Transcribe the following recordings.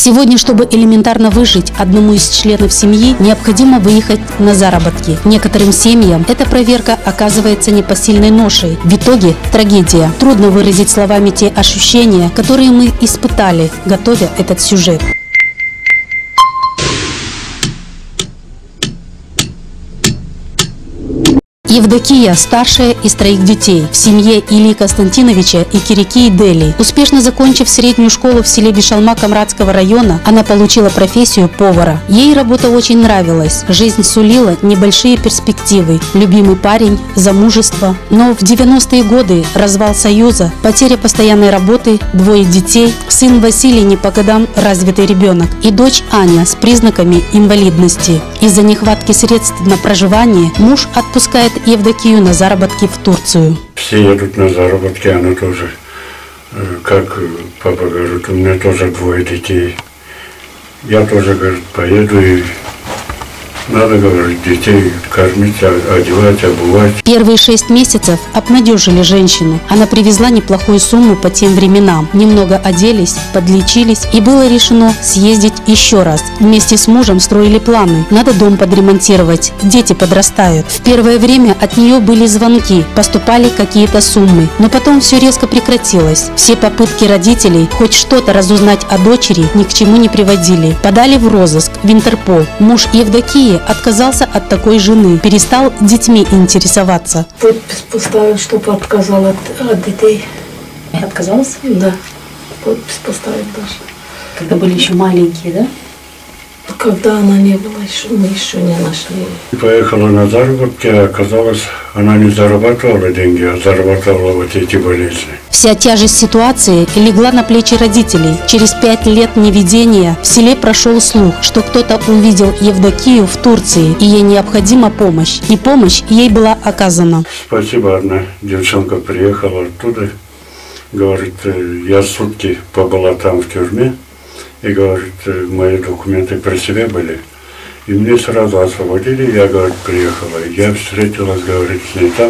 Сегодня, чтобы элементарно выжить, одному из членов семьи необходимо выехать на заработки. Некоторым семьям эта проверка оказывается непосильной ношей. В итоге трагедия. Трудно выразить словами те ощущения, которые мы испытали, готовя этот сюжет. Евдокия – старшая из 3 детей в семье Ильи Константиновича и Кирики Дели. Успешно закончив среднюю школу в селе Бишалма Камрадского района, она получила профессию повара. Ей работа очень нравилась. Жизнь сулила небольшие перспективы. Любимый парень, замужество. Но в 90-е годы развал союза, потеря постоянной работы, 2 детей, сын Василий не по годам развитый ребенок и дочь Аня с признаками инвалидности. Из-за нехватки средств на проживание муж отпускает Евдокию на заработки в Турцию. Все едут на заработки, она тоже. Как папа говорит, у меня тоже 2 детей. Я тоже, говорит, поеду и надо, говорит, детей кормить, одевать, обувать. Первые 6 месяцев обнадежили женщину. Она привезла неплохую сумму по тем временам. Немного оделись, подлечились и было решено съездить еще раз. Вместе с мужем строили планы. Надо дом подремонтировать, дети подрастают. В первое время от нее были звонки, поступали какие-то суммы. Но потом все резко прекратилось. Все попытки родителей хоть что-то разузнать о дочери ни к чему не приводили. Подали в розыск, в Интерпол. Муж Евдокии отказался от такой жены, перестал детьми интересоваться. Подпись поставил, чтобы отказал от детей. Отказался? Да, подпись поставил даже. Когда были еще маленькие, да? Когда она не была, мы еще не нашли. Поехала на заработки, а оказалось, она не зарабатывала деньги, а зарабатывала вот эти болезни. Вся тяжесть ситуации легла на плечи родителей. Через 5 лет неведения в селе прошел слух, что кто-то увидел Евдокию в Турции, и ей необходима помощь. И помощь ей была оказана. Спасибо, одна девчонка приехала оттуда, говорит, я сутки побыла там в тюрьме, и, говорит, мои документы при себе были. И мне сразу освободили, я, говорит, приехала. Я встретилась, говорит, с ней там.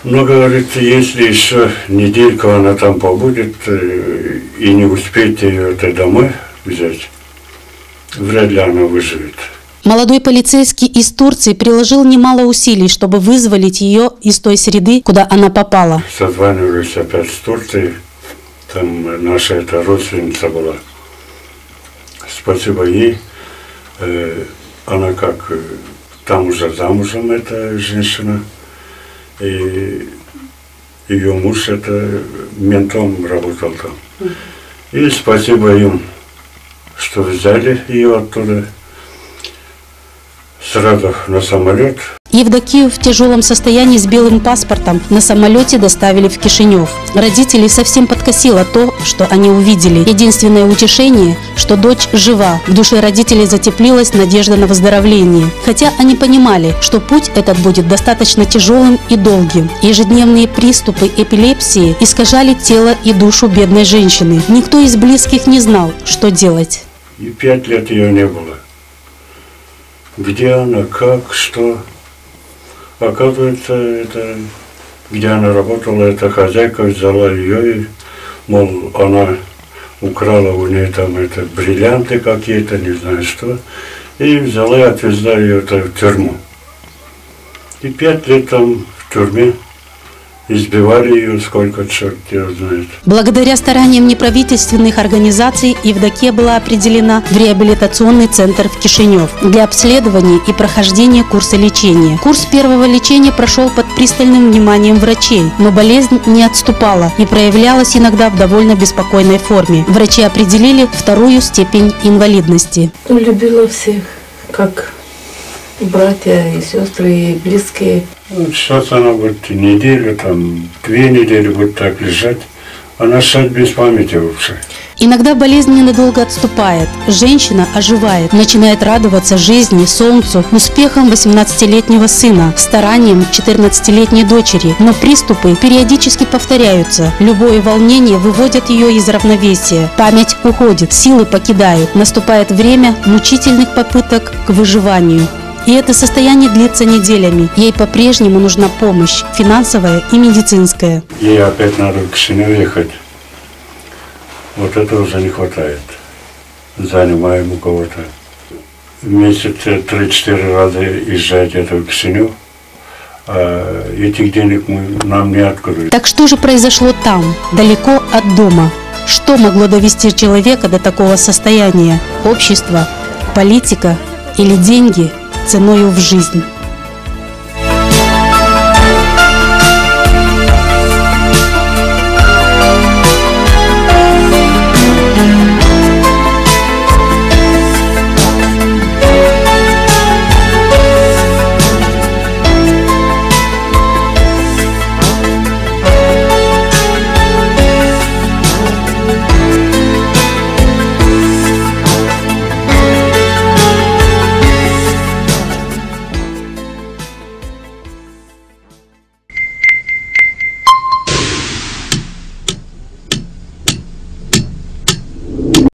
Но, говорит, если еще недельку она там побудет и не успеете ее домой взять, вряд ли она выживет. Молодой полицейский из Турции приложил немало усилий, чтобы вызволить ее из той среды, куда она попала. Созванивались опять с Турцией. Там наша эта родственница была. Спасибо ей. Она как там уже замужем, эта женщина. И ее муж это ментом работал там. И спасибо им, что взяли ее оттуда. Сразу на самолет. Евдокию в тяжелом состоянии с белым паспортом на самолете доставили в Кишинев. Родителей совсем подкосило то, что они увидели. Единственное утешение, что дочь жива. В душе родителей затеплилась надежда на выздоровление. Хотя они понимали, что путь этот будет достаточно тяжелым и долгим. Ежедневные приступы эпилепсии искажали тело и душу бедной женщины. Никто из близких не знал, что делать. И 5 лет ее не было. Где она, как, что? Оказывается, это, где она работала, эта хозяйка взяла ее, и, мол, она украла у нее там это, бриллианты какие-то, не знаю что, и взяла и отвезла ее в тюрьму. И 5 лет там в тюрьме. Избивали ее, сколько черт ее знает. Благодаря стараниям неправительственных организаций Евдокия была определена в реабилитационный центр в Кишинев для обследования и прохождения курса лечения. Курс первого лечения прошел под пристальным вниманием врачей, но болезнь не отступала и проявлялась иногда в довольно беспокойной форме. Врачи определили 2-ю степень инвалидности. Любила всех, как братья и сестры, и близкие. Сейчас она будет неделю, там, 2 недели будет так лежать. Она сейчас без памяти вообще. Иногда болезнь ненадолго отступает. Женщина оживает, начинает радоваться жизни, солнцу, успехам 18-летнего сына, стараниям 14-летней дочери. Но приступы периодически повторяются. Любое волнение выводит ее из равновесия. Память уходит, силы покидают. Наступает время мучительных попыток к выживанию. И это состояние длится неделями. Ей по-прежнему нужна помощь, финансовая и медицинская. Ей опять надо в Кишинев ехать. Вот этого уже не хватает. Занимаем у кого-то. В месяц 3-4 раза езжать это в Кишинев, а этих денег нам неоткуда. Так что же произошло там, далеко от дома? Что могло довести человека до такого состояния? Общество, политика или деньги ценою в жизнь?